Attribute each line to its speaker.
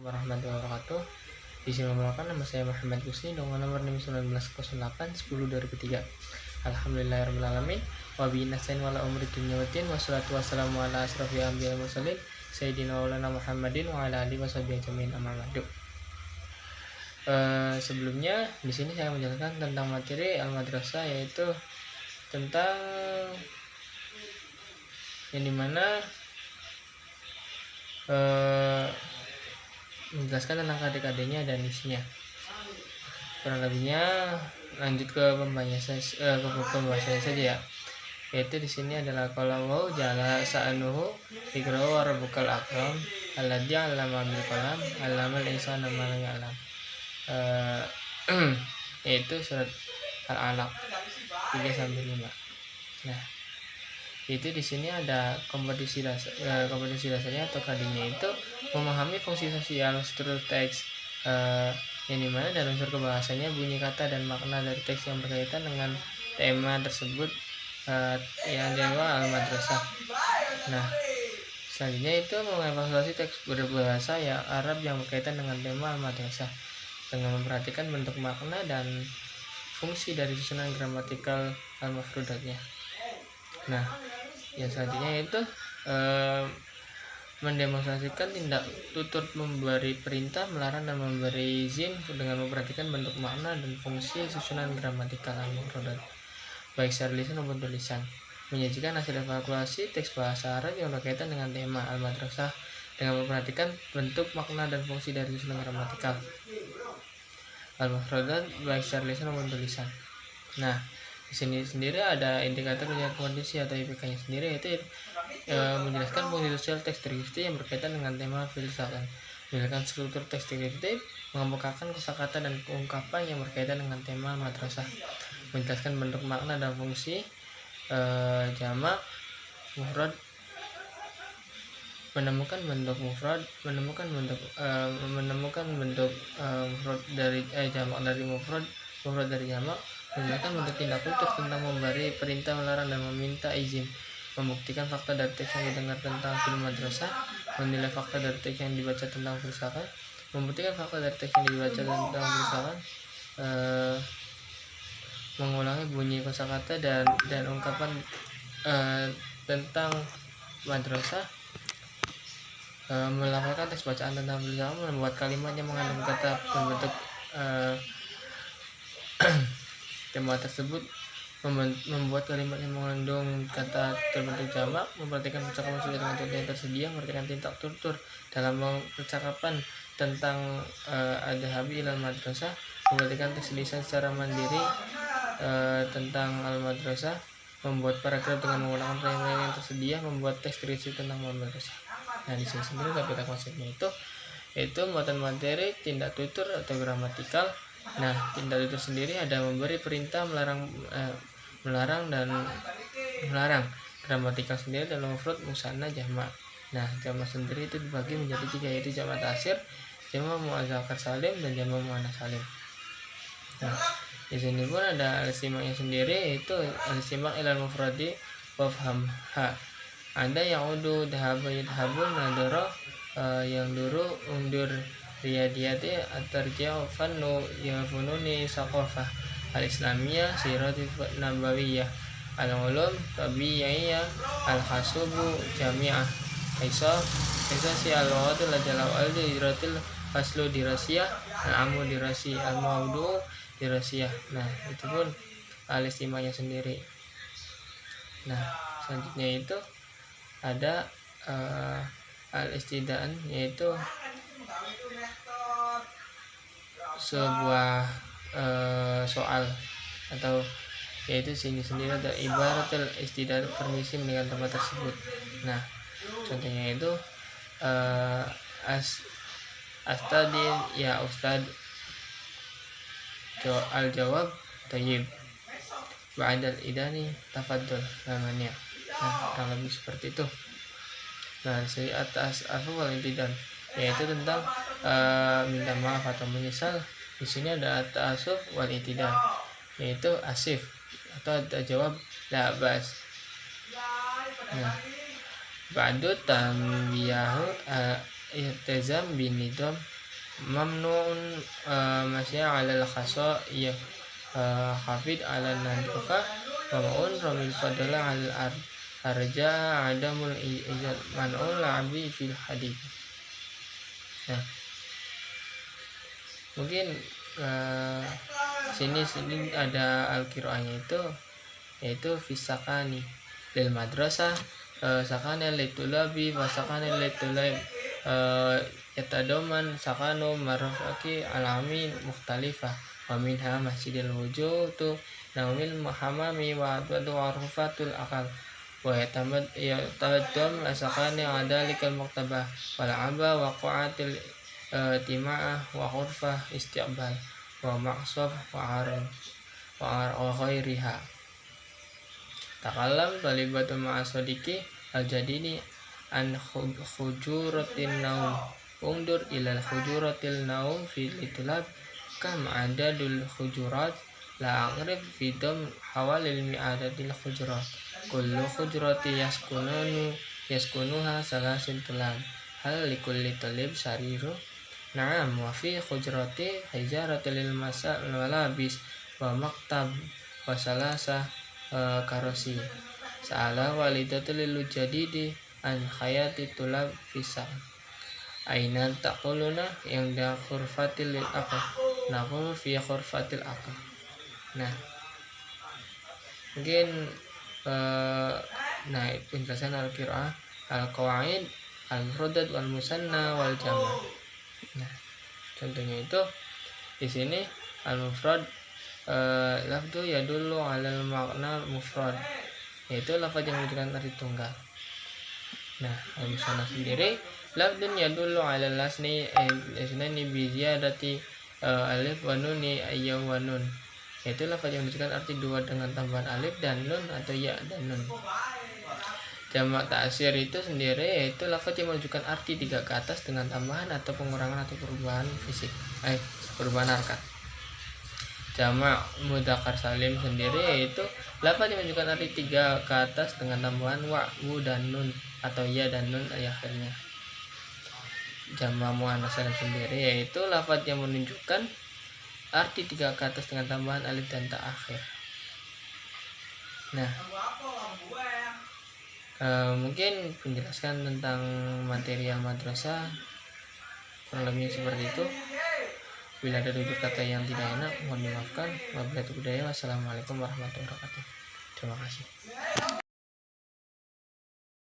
Speaker 1: warahmatullahi wabarakatuh. Bismillahirrahmanirrahim. Nama saya Muhammad Husni, dengan nomor 1908 10 2003. Alhamdulillahirrahmanirrahim. Wa bihi nasta'in wala umri dunya waddin. Wassalatu wassalamu ala asrofil anbiya'i wal mursalin Sayyidina Maulana Muhammadin wa ala alihi washabihi ajmain, amma ba'du. Sebelumnya di sini saya menjelaskan tentang materi al-madrasah, yaitu tentang yang dimana menjelaskan tentang adik-adiknya dan isinya. Kurang lebihnya lanjut ke pembahasan saja ya. Yaitu di sini adalah kalau jala sa'anuhu ikra'u wa rabbukal akram alladzi 'allama bil qalam 'allamal insana ma lam ya'lam. Yaitu surat Al-Alaq 3-5. Nah, itu di sini ada kompetisi dasarnya atau kadinya, itu memahami fungsi sosial struktur teks, yang dimana dalam unsur kebahasanya bunyi kata dan makna dari teks yang berkaitan dengan tema tersebut, yang tema al-madrasah. Nah, selanjutnya itu mengevaluasi teks berbahasa ya Arab yang berkaitan dengan tema al-madrasah dengan memperhatikan bentuk, makna, dan fungsi dari susunan gramatikal al-mafrudatnya. Nah, yang selanjutnya itu mendemonstrasikan tindak tutur memberi perintah, melarang, dan memberi izin dengan memperhatikan bentuk, makna, dan fungsi susunan gramatikal al-mafrudat baik secara lisan maupun tulisan. Menyajikan hasil evaluasi teks bahasa Arab yang berkaitan dengan tema al-madrasah dengan memperhatikan bentuk, makna, dan fungsi dari susunan gramatikal al-mafrudat baik secara lisan maupun tulisan. Nah, di sini sendiri ada indikator ujian kondisi atau IPK-nya sendiri, yaitu menjelaskan fungsi sosial teks deskriptif yang berkaitan dengan tema filsafat, menjelaskan struktur teks deskriptif, mengemukakan kosakata dan ungkapan yang berkaitan dengan tema madrasah, menjelaskan bentuk, makna, dan fungsi jamak mufrad, menemukan bentuk mufrad dari jamak dari mufrad dari jamak, menjelaskan bentuk tindak tutur tentang memberi perintah, melarang, dan meminta izin, membuktikan fakta dari teks yang didengar tentang film madrasah, menilai fakta dari teks yang dibaca tentang filsafat, membuktikan fakta dari teks yang dibaca tentang filsafat, mengulangi bunyi kosakata dan ungkapan tentang madrasah, melakukan teks bacaan tentang filsafat, membuat kalimat yang mengandung kata berbentuk tema tersebut, membuat kalimat yang mengandung kata berbentuk jamak, memperhatikan percakapan sesuai dengan contoh yang tersedia, memperhatikan tindak tutur dalam percakapan tentang adhabi ilal madrasah, memperhatikan teks lisan secara mandiri tentang al-madrasah, membuat paragraf dengan menggunakan pertanyaan yang tersedia, membuat teks kritis tentang madrasah. Nah, di sini sendiri kita konsepnya itu muatan materi tindak tutur atau gramatikal. Nah, tindak tutur sendiri ada memberi perintah, melarang, dan melarang. Gramatikal sendiri dalam mufrad, musanna, jamak. Nah, jamak sendiri itu dibagi menjadi 3, yaitu jamak taksir, jamak mu'adzakkar salim, dan jamak muannats salim. Nah, di sini pun ada al-istimaknya sendiri, yaitu al-istimak ilal mufradi wafhamha. Ada yang udu dhahaba yadhabun nadara, yang duru undur riyadiyati atarja'u fannu ya fununi saqafah al-islamiyah sirati nabawiyah al-ulum tabi'iyah al-hasubu jami'ah isa si al-lughatul jalal al-diratil faslu dirasiyah al-amu dirasi al-maudu dirasiyah. Nah, itu pun al-istimanya sendiri. Nah, selanjutnya itu ada al-istidaan, yaitu sebuah soal, atau yaitu sini sendiri ada ibaratul istidad, permisi dengan tempat tersebut. Nah, contohnya itu astadin ya ustad, al-jawab tayyib, ba'dal idani tafaddal namanya. Nah, kurang lebih seperti itu. Nah, di atas afwal intidan, yaitu tentang minta maaf atau menyesal. Di sini ada ta'asuf wal intidal, yaitu asif atau jawab la bas. Nah, ba'du tambiyahu iltizam bin nidam mamnuun masya alal khasa ya hafid ala nadfa mamun ramil fadala al arja adamul ijad man'ul labi fil hadith. Nah, mungkin sini ada al-qiraahnya itu yaitu fisakani lil madrasah sakana litulabi wa sakana litulaib yatadoman sakanu marafaki alami mukhtalifah wa minha masjidil wujudu nawil muhammami wa adwadu arfatul akal wa yatabaddam sakani adalikal muktabah wal aba wa qu'atil tima'ah wa khurfah istiqbal wa maqsaf wa arin wa ghairiha. Takalam talibatu ma'asodiki al-jadini an khujuratin naum undur ilal khujuratil naum fi litulab kam adadul khujurat la aqrib fi dam hawalil mi'adatil khujurat kullu khujurati yaskunuha salasin tulab hal likulli talib sariru na'am wa fi khujurati hijaratil malabis wa maktab wa salasa karosi sa'ala walidatul lujadidi an khayati tulab fisal aina taquluna yang da khurfatil aqal naqul fi khurfatil aqal. Nah, mungkin penjelasan al-qiraah al-qawaid al-mufradat wal musanna wal jama'. Nah, contohnya itu di sini al-mufrad lafdu yadullu alal makna mufrad, yaitu lafaz yang menunjukkan arti tunggal. Nah, al-musanna sendiri lafdun yadullu alal lasni isnani bi ziyadati alif wa nuni ayya wa nun, yaitu lafaz yang menunjukkan arti dua dengan tambahan alif dan nun atau ya dan nun. Jamak ta'sir itu sendiri yaitu lafaz yang menunjukkan arti tiga ke atas dengan tambahan atau pengurangan atau perubahan fisik, perubahan harkat. Jamak mudzakkar salim sendiri yaitu lafaz yang menunjukkan arti tiga ke atas dengan tambahan wa, wu dan nun atau ya dan nun akhirnya. Jamak muannats salim sendiri yaitu lafaz yang menunjukkan arti tiga ke atas dengan tambahan alif dan ta akhir. Nah, mungkin penjelasan tentang material madrasah kurang lebihnya seperti itu. Bila ada tutur kata yang tidak enak mohon dimaafkan. Wabillahi taufiq. Wassalamualaikum warahmatullahi wabarakatuh. Terima kasih.